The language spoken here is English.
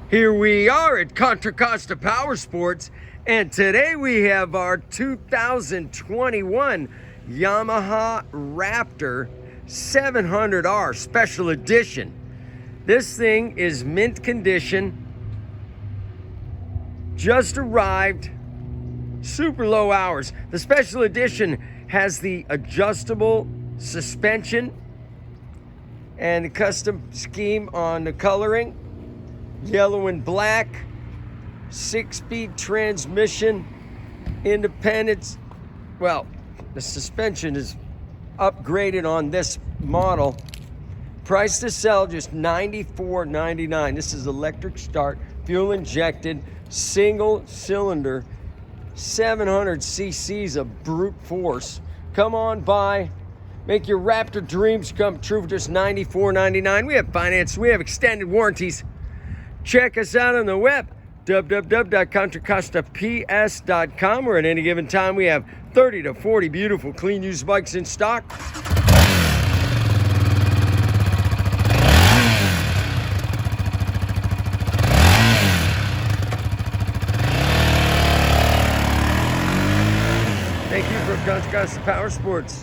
Here we are at Contra Costa Powersports, and today we have our 2021 Yamaha Raptor 700R Special Edition. This thing is mint condition, just arrived, super low hours. The Special Edition has the adjustable suspension and the custom scheme on the coloring. Yellow and black, 6-speed transmission, independence. Well, the suspension is upgraded on this model. Price to sell just $94.99. This is electric start, fuel injected, single cylinder, 700 cc's of brute force. Come on by, make your Raptor dreams come true for just $94.99. We have finance, we have extended warranties. Check us out on the web, www.contracostaps.com, where at any given time we have 30 to 40 beautiful clean used bikes in stock. Thank you for Contra Costa Powersports.